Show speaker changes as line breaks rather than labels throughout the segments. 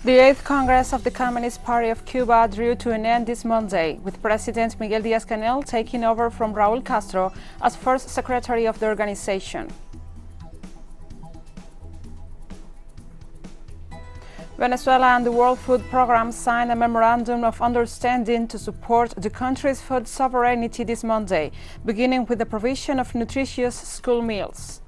The 8th Congress of the Communist Party of Cuba drew to an end this Monday, with President Miguel Diaz-Canel taking over from Raúl Castro as first secretary of the organization. Venezuela and the World Food Programme signed a memorandum of understanding to support the country's food sovereignty this Monday, beginning with the provision of nutritious school meals.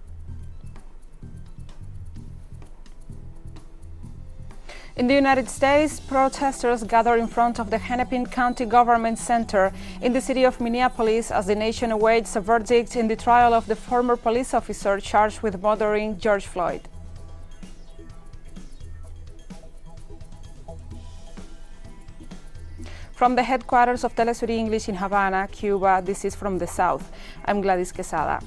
In the United States, protesters gathered in front of the Hennepin County Government Center in the city of Minneapolis as the nation awaits a verdict in the trial of the former police officer charged with murdering George Floyd. From the headquarters of TeleSUR English in Havana, Cuba, this is From the South. I'm Gladys Quesada.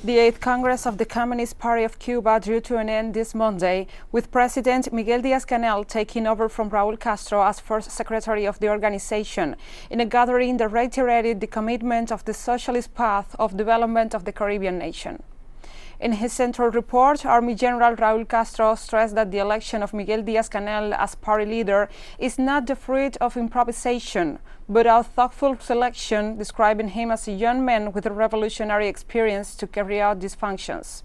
The 8th Congress of the Communist Party of Cuba drew to an end this Monday, with President Miguel Diaz-Canel taking over from Raúl Castro as first secretary of the organization, in a gathering that reiterated the commitment of the socialist path of development of the Caribbean nation. In his central report, Army General Raúl Castro stressed that the election of Miguel Diaz-Canel as party leader is not the fruit of improvisation, but a thoughtful selection, describing him as a young man with a revolutionary experience to carry out these functions.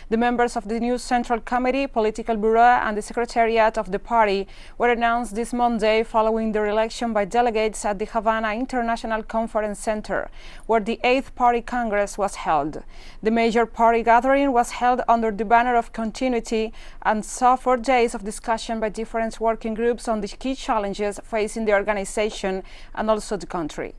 The members of the new Central Committee, Political Bureau, and the Secretariat of the party were announced this Monday following their election by delegates at the Havana International Conference Center, where the 8th Party Congress was held. The major party gathering was held under the banner of continuity and saw 4 days of discussion by different working groups on the key challenges facing the organization and also the country.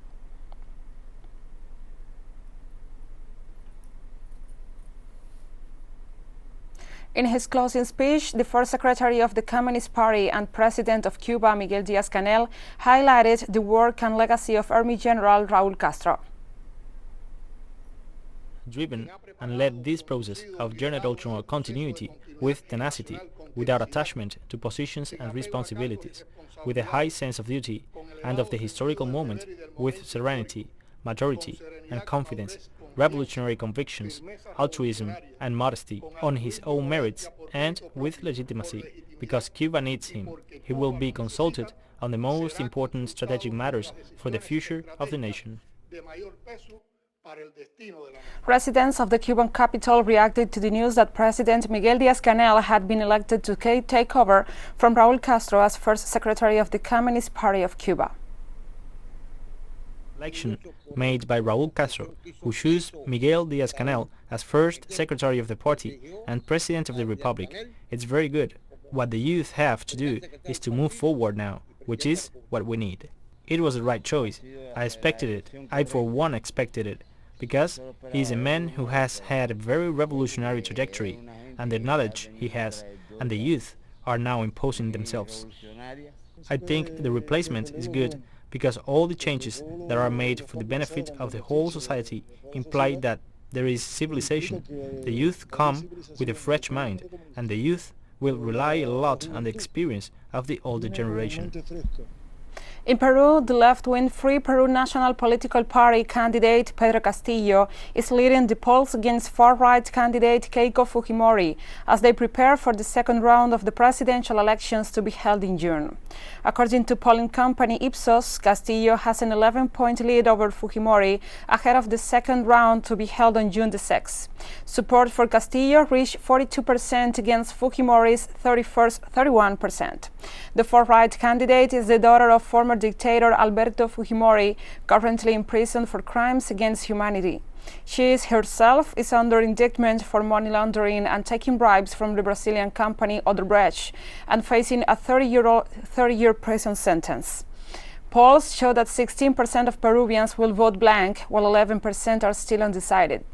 In his closing speech, the first secretary of the Communist Party and president of Cuba, Miguel Diaz-Canel, highlighted the work and legacy of Army General Raúl Castro.
Driven and led this process of generational continuity with tenacity, without attachment to positions and responsibilities, with a high sense of duty and of the historical moment, with serenity, maturity, and confidence, revolutionary convictions, altruism, and modesty on his own merits, and with legitimacy, because Cuba needs him. He will be consulted on the most important strategic matters for the future of the nation.
Residents of the Cuban capital reacted to the news that President Miguel Diaz-Canel had been elected to take over from Raúl Castro as first secretary of the Communist Party of Cuba.
Election made by Raúl Castro, who chose Miguel Diaz-Canel as first secretary of the party and president of the republic. It's very good. What the youth have to do is to move forward now, which is what we need. It was the right choice. I expected it. I for one expected it, because he is a man who has had a very revolutionary trajectory, and the knowledge he has and the youth are now imposing themselves. I think the replacement is good, because all the changes that are made for the benefit of the whole society imply that there is civilization. The youth come with a fresh mind, and the youth will rely a lot on the experience of the older generation.
In Peru, the left-wing Free Peru National Political Party candidate Pedro Castillo is leading the polls against far-right candidate Keiko Fujimori as they prepare for the second round of the presidential elections to be held in June. According to polling company Ipsos, Castillo has an 11-point lead over Fujimori ahead of the second round to be held on June the 6th. Support for Castillo reached 42% against Fujimori's 31%. The far-right candidate is the daughter of former dictator Alberto Fujimori, currently imprisoned for crimes against humanity. She herself is under indictment for money laundering and taking bribes from the Brazilian company Odebrecht and facing a 30-year prison sentence. Polls show that 16% of Peruvians will vote blank, while 11% are still undecided.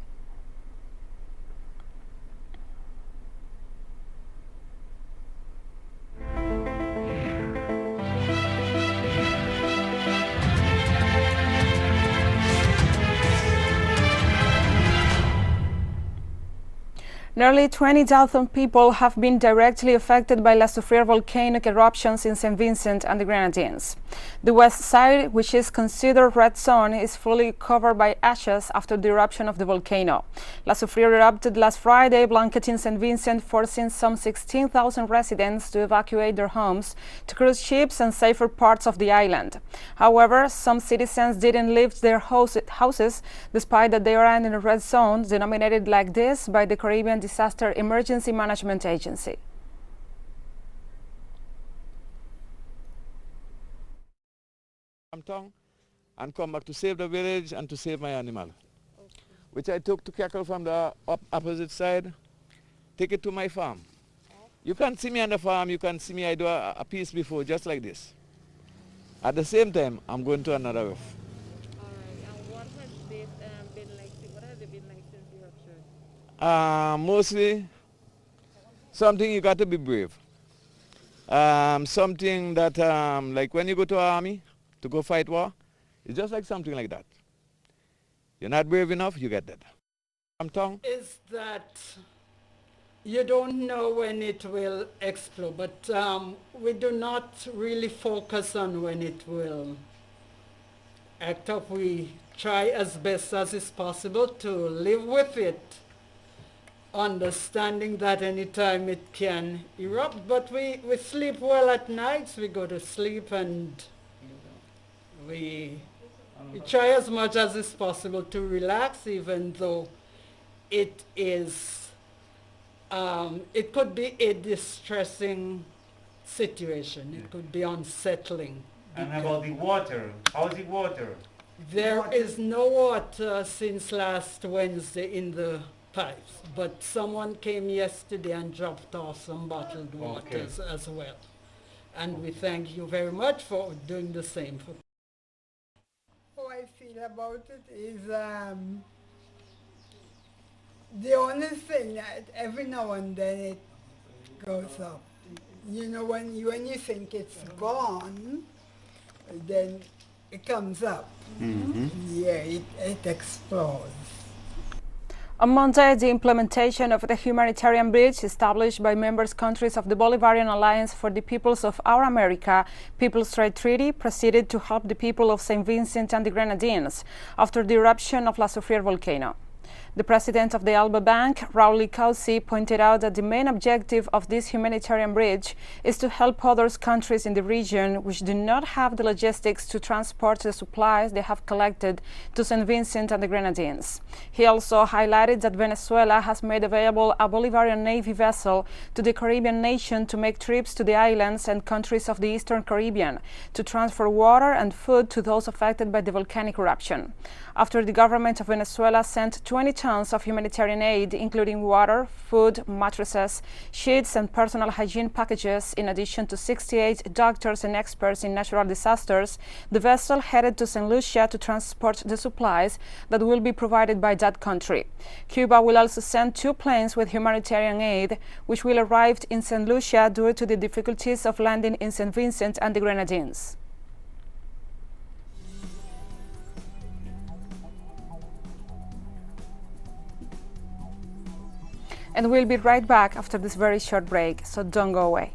Nearly 20,000 people have been directly affected by La Soufrière volcanic eruptions in St. Vincent and the Grenadines. The west side, which is considered red zone, is fully covered by ashes after the eruption of the volcano. La Soufrière erupted last Friday, blanketing St. Vincent, forcing some 16,000 residents to evacuate their homes to cruise ships and safer parts of the island. However, some citizens didn't leave their houses, despite that they are in a red zone, denominated like this by the Caribbean Disaster Emergency Management Agency.
And come back to save the village and to save my animal, which I took to Cackle from the opposite side, take it to my farm. You can see me on the farm, you can see me, I do a piece before, just like this. At the same time, I'm going to another roof.
All right, and what has this been like, what has it been like since the eruption?
Mostly something you got to be brave. Something that, like when you go to an army to go fight war, it's just like something like that. You're not brave enough, you get dead.
Is that you don't know when it will explode, but we do not really focus on when it will act up. We try as best as is possible to live with it, understanding that any time it can erupt, but we sleep well at nights. We go to sleep and we try as much as is possible to relax, even though it is, it could be a distressing situation. It could be unsettling.
And how about the water? How's the water?
There is no water since last Wednesday in the pipes, but someone came yesterday and dropped off some bottled waters as well. And we thank you very much for doing the same.
How I feel about it is the only thing that every now and then it goes up. You know, when you think it's gone, then it comes up. Mm-hmm. Yeah, it explodes.
On Monday, the implementation of the humanitarian bridge established by member countries of the Bolivarian Alliance for the Peoples of Our America People's Trade Treaty proceeded to help the people of St. Vincent and the Grenadines after the eruption of La Soufrière volcano. The president of the Alba Bank, Raul Causi, pointed out that the main objective of this humanitarian bridge is to help other countries in the region which do not have the logistics to transport the supplies they have collected to St. Vincent and the Grenadines. He also highlighted that Venezuela has made available a Bolivarian Navy vessel to the Caribbean nation to make trips to the islands and countries of the Eastern Caribbean to transfer water and food to those affected by the volcanic eruption. After the government of Venezuela sent 20 tons of humanitarian aid, including water, food, mattresses, sheets, and personal hygiene packages, in addition to 68 doctors and experts in natural disasters, the vessel headed to St. Lucia to transport the supplies that will be provided by that country. Cuba will also send 2 planes with humanitarian aid, which will arrive in St. Lucia due to the difficulties of landing in St. Vincent and the Grenadines. And we'll be right back after this very short break, so don't go away.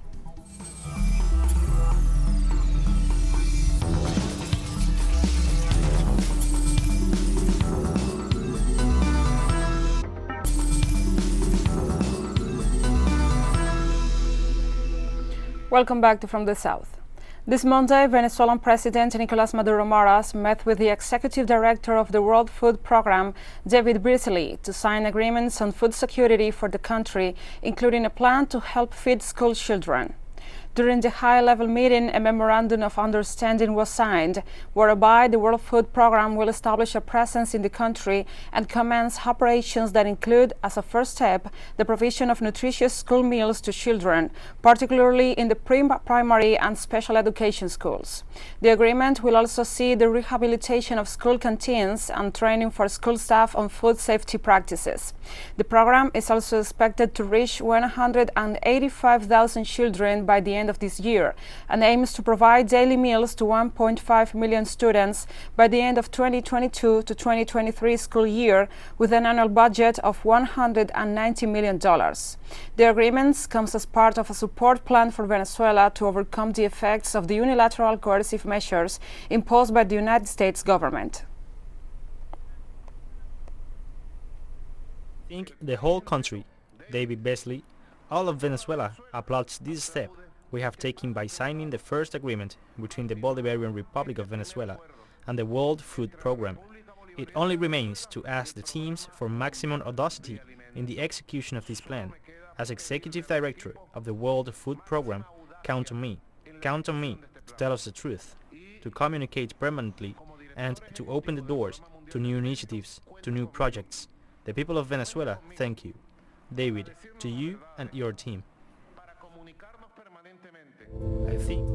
Welcome back to From the South. This Monday, Venezuelan President Nicolás Maduro Moras met with the Executive Director of the World Food Programme, David Beasley, to sign agreements on food security for the country, including a plan to help feed school children. During the high-level meeting, a memorandum of understanding was signed, whereby the World Food Programme will establish a presence in the country and commence operations that include, as a first step, the provision of nutritious school meals to children, particularly in the primary and special education schools. The agreement will also see the rehabilitation of school canteens and training for school staff on food safety practices. The program is also expected to reach 185,000 children by the end of this year and aims to provide daily meals to 1.5 million students by the end of 2022 to 2023 school year with an annual budget of $190 million. The agreement comes as part of a support plan for Venezuela to overcome the effects of the unilateral coercive measures imposed by the United States government.
I think the whole country, David Beasley, all of Venezuela applauds this step we have taken by signing the first agreement between the Bolivarian Republic of Venezuela and the World Food Programme. It only remains to ask the teams for maximum audacity in the execution of this plan. As Executive Director of the World Food Programme, count on me to tell us the truth, to communicate permanently and to open the doors to new initiatives, to new projects. The people of Venezuela thank you. David, to you and your team. I think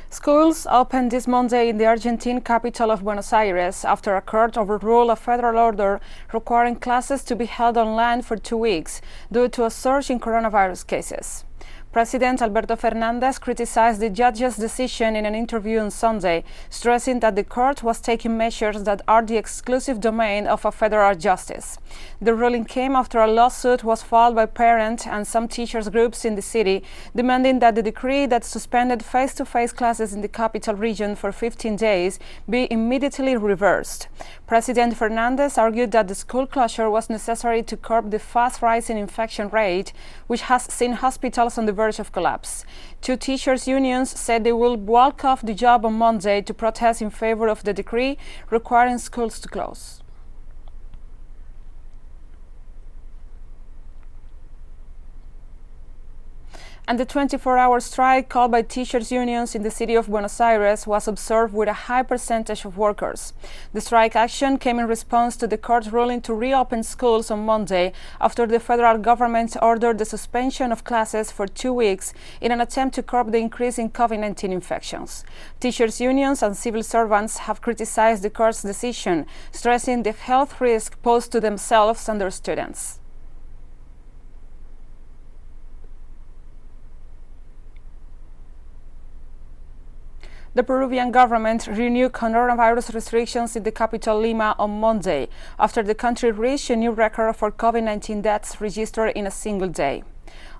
Schools opened this Monday in the Argentine capital of Buenos Aires after a court overruled a federal order requiring classes to be held online for 2 weeks due to a surge in coronavirus cases. President Alberto Fernandez criticized the judge's decision in an interview on Sunday, stressing that the court was taking measures that are the exclusive domain of a federal justice. The ruling came after a lawsuit was filed by parent and some teachers groups in the city, demanding that the decree that suspended face-to-face classes in the capital region for 15 days be immediately reversed. President Fernandez argued that the school closure was necessary to curb the fast rising infection rate, which has seen hospitals on the verge of collapse. Two teachers' unions said they will walk off the job on Monday to protest in favor of the decree requiring schools to close. And the 24-hour strike called by teachers' unions in the city of Buenos Aires was observed with a high percentage of workers. The strike action came in response to the court's ruling to reopen schools on Monday after the federal government ordered the suspension of classes for 2 weeks in an attempt to curb the increase in COVID-19 infections. Teachers' unions and civil servants have criticized the court's decision, stressing the health risk posed to themselves and their students. The Peruvian government renewed coronavirus restrictions in the capital Lima on Monday after the country reached a new record for COVID-19 deaths registered in a single day.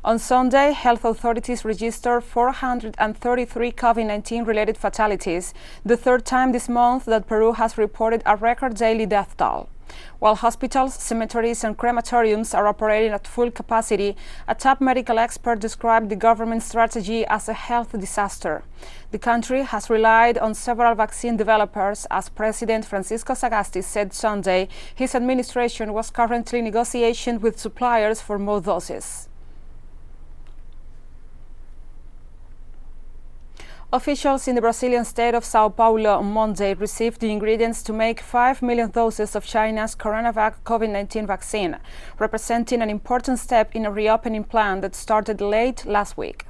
On Sunday, health authorities registered 433 COVID-19 related fatalities, the third time this month that Peru has reported a record daily death toll. While hospitals, cemeteries and crematoriums are operating at full capacity, a top medical expert described the government's strategy as a health disaster. The country has relied on several vaccine developers, as President Francisco Sagasti said Sunday. His administration was currently negotiating with suppliers for more doses. Officials in the Brazilian state of Sao Paulo on Monday received the ingredients to make 5 million doses of China's CoronaVac COVID-19 vaccine, representing an important step in a reopening plan that started late last week.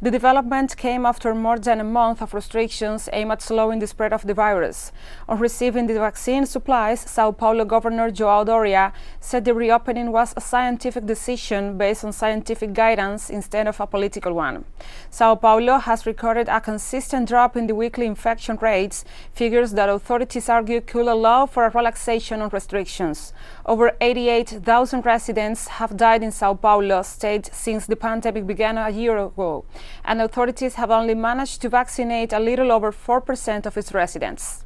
The development came after more than a month of restrictions aimed at slowing the spread of the virus. On receiving the vaccine supplies, Sao Paulo Governor João Doria said the reopening was a scientific decision based on scientific guidance instead of a political one. Sao Paulo has recorded a consistent drop in the weekly infection rates, figures that authorities argue could allow for a relaxation on restrictions. Over 88,000 residents have died in Sao Paulo state since the pandemic began a year ago, and authorities have only managed to vaccinate a little over 4% of its residents.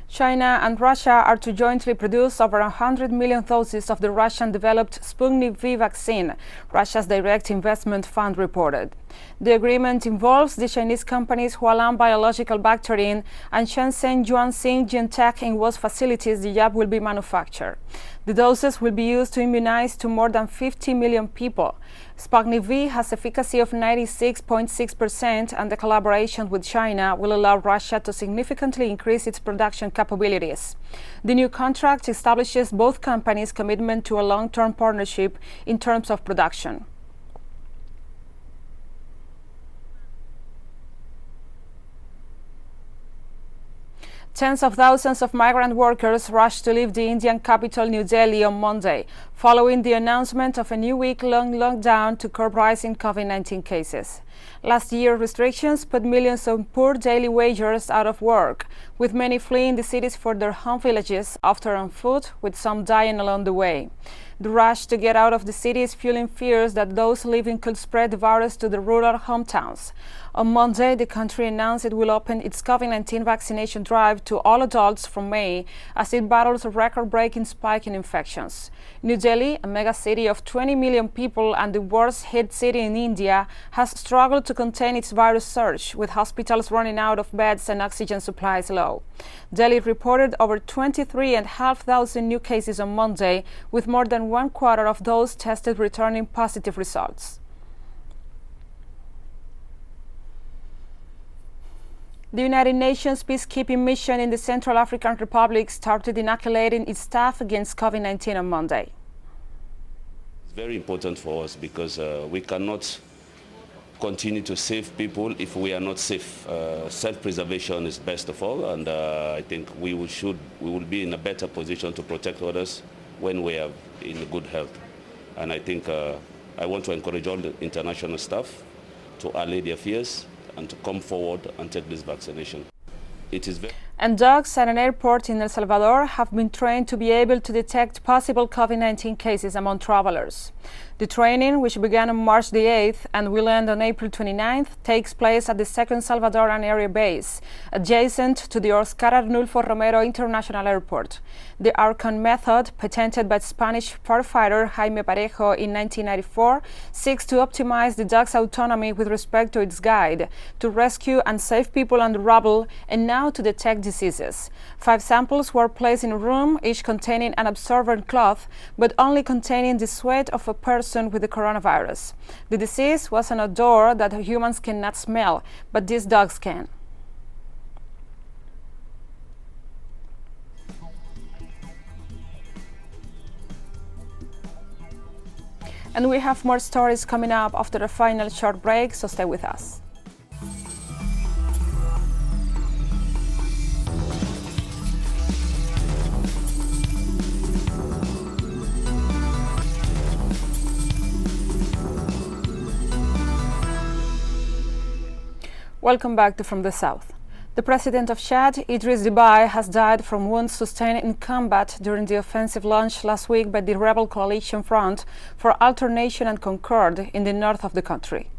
China and Russia are to jointly produce over 100 million doses of the Russian-developed Sputnik V vaccine, Russia's direct investment fund reported. The agreement involves the Chinese companies Hualan Biological Bacterine and Shenzhen Yuanxing Gentech, in whose facilities the jab will be manufactured. The doses will be used to immunize to more than 50 million people. Sputnik V has efficacy of 96.6%, and the collaboration with China will allow Russia to significantly increase its production capabilities. The new contract establishes both companies' commitment to a long-term partnership in terms of production. Tens of thousands of migrant workers rushed to leave the Indian capital New Delhi on Monday, following the announcement of a new week-long lockdown to curb rising COVID-19 cases. Last year, restrictions put millions of poor daily wagers out of work, with many fleeing the cities for their home villages, often on foot, with some dying along the way. The rush to get out of the city is fueling fears that those leaving could spread the virus to the rural hometowns. On Monday, the country announced it will open its COVID-19 vaccination drive to all adults from May as it battles a record-breaking spike in infections. New Delhi, a megacity of 20 million people and the worst hit city in India, has struggled to contain its virus surge, with hospitals running out of beds and oxygen supplies low. Delhi reported over 23,500 new cases on Monday, with more than one quarter of those tested returning positive results. The United Nations peacekeeping mission in the Central African Republic started inoculating its staff against COVID-19 on Monday.
It's very important for us because we cannot continue to save people if we are not safe. Self-preservation is best of all, and I think we will be in a better position to protect others when we are in good health. And I think I want to encourage all the international staff to allay their fears and to come forward and take this vaccination. It is very
And dogs at an airport in El Salvador have been trained to be able to detect possible COVID-19 cases among travelers. The training, which began on March the 8th and will end on April 29th, takes place at the 2nd Salvadoran Area Base, adjacent to the Oscar Arnulfo Romero International Airport. The Archon method, patented by Spanish firefighter Jaime Parejo in 1994, seeks to optimize the dog's autonomy with respect to its guide, to rescue and save people on the rubble, and now to detect diseases. 5 samples were placed in a room, each containing an absorbent cloth, but only containing the sweat of a person with the coronavirus. The disease was an odor that humans cannot smell, but these dogs can. And we have more stories coming up after a final short break, so stay with us. Welcome back to From the South. The president of Chad, Idriss Déby, has died from wounds sustained in combat during the offensive launched last week by the rebel coalition Front for Alternation and Concord in the north of the country.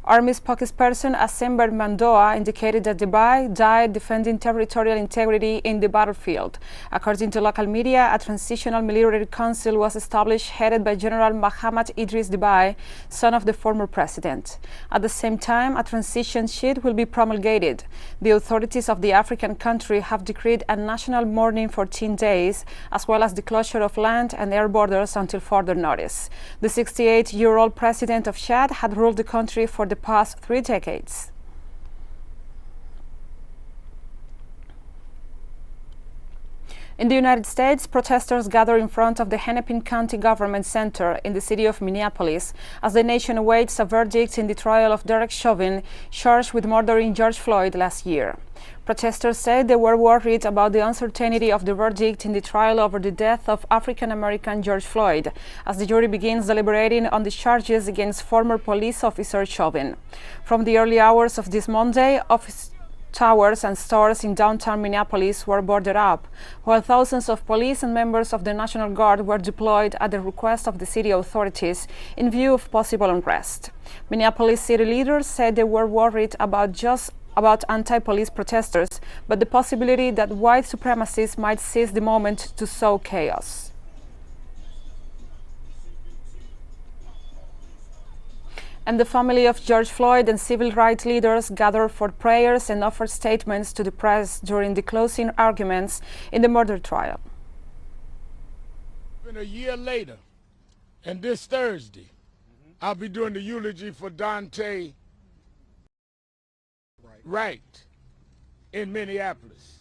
Army spokesperson Asember Mandoa indicated that Déby died defending territorial integrity in the battlefield. According to local media, a transitional military council was established headed by General Mahamat Idriss Déby, son of the former president. At the same time, a transition sheet will be promulgated. The authorities of the African country have decreed a national mourning for 10 days, as well as the closure of land and air borders until further notice. The 68-year-old president of Chad had ruled the country for the past 3 decades. In the United States, protesters gather in front of the Hennepin County Government Center in the city of Minneapolis as the nation awaits a verdict in the trial of Derek Chauvin, charged with murdering George Floyd last year. Protesters said they were worried about the uncertainty of the verdict in the trial over the death of African-American George Floyd, as the jury begins deliberating on the charges against former police officer Chauvin. From the early hours of this Monday, office towers and stores in downtown Minneapolis were boarded up, while thousands of police and members of the National Guard were deployed at the request of the city authorities in view of possible unrest. Minneapolis city leaders said they were worried about anti-police protesters, but the possibility that white supremacists might seize the moment to sow chaos. And the family of George Floyd and civil rights leaders gathered for prayers and offered statements to the press during the closing arguments in the murder trial.
A year later, and this Thursday, I'll be doing the eulogy for Dante Wright in Minneapolis.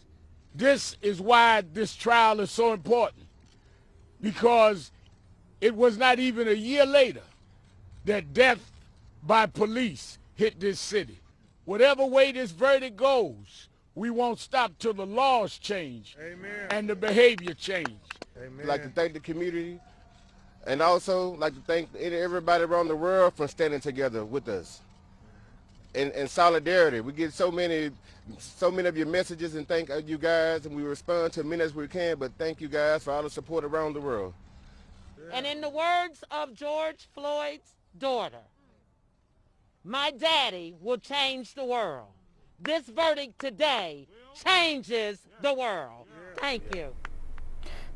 This is why this trial is so important, because it was not even a year later that death by police hit this city. Whatever way this verdict goes, we won't stop till the laws change. Amen. And the behavior change.
Amen. I'd like to thank the community, and also like to thank everybody around the world for standing together with us. In solidarity, we get so many of your messages, and thank you guys, and we respond to as many as we can, but thank you guys for all the support around the world.
And in the words of George Floyd's daughter, my daddy will change the world. This verdict today changes the world. Thank you.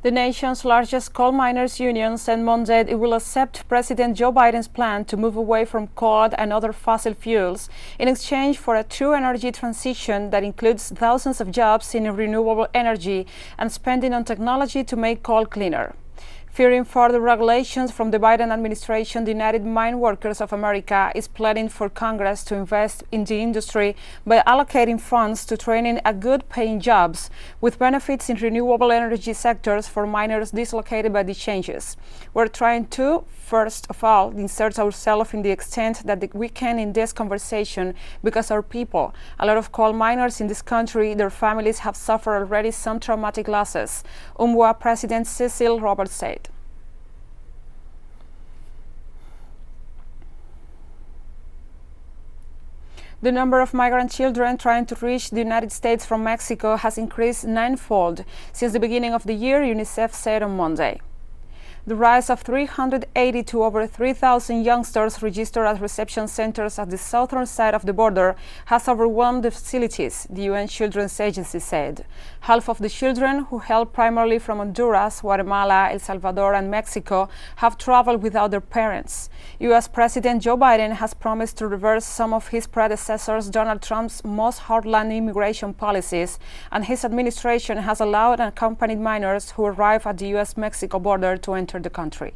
The nation's largest coal miners' union said Monday it will accept President Joe Biden's plan to move away from coal and other fossil fuels in exchange for a true energy transition that includes thousands of jobs in renewable energy and spending on technology to make coal cleaner. Fearing further regulations from the Biden administration, the United Mine Workers of America is pleading for Congress to invest in the industry by allocating funds to training at good-paying jobs with benefits in renewable energy sectors for miners dislocated by the changes. We're trying to, first of all, insert ourselves in the extent that we can in this conversation because our people, a lot of coal miners in this country, their families have suffered already some traumatic losses, UMWA President Cecil Roberts said. The number of migrant children trying to reach the United States from Mexico has increased ninefold since the beginning of the year, UNICEF said on Monday. The rise of 380 to over 3,000 youngsters registered at reception centers at the southern side of the border has overwhelmed the facilities, the UN Children's Agency said. Half of the children, who hail primarily from Honduras, Guatemala, El Salvador, and Mexico, have traveled without their parents. U.S. President Joe Biden has promised to reverse some of his predecessors Donald Trump's most hardline immigration policies, and his administration has allowed unaccompanied minors who arrive at the U.S.-Mexico border to enter the country.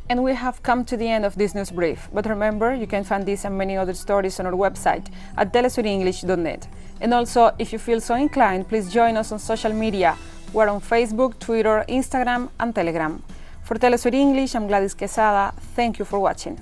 And we have come to the end of this news brief. But remember, you can find this and many other stories on our website at telesurenglish.net. And also, if you feel so inclined, please join us on social media. We're on Facebook, Twitter, Instagram, and Telegram. For TeleSUR English, I'm Gladys Quesada. Thank you for watching.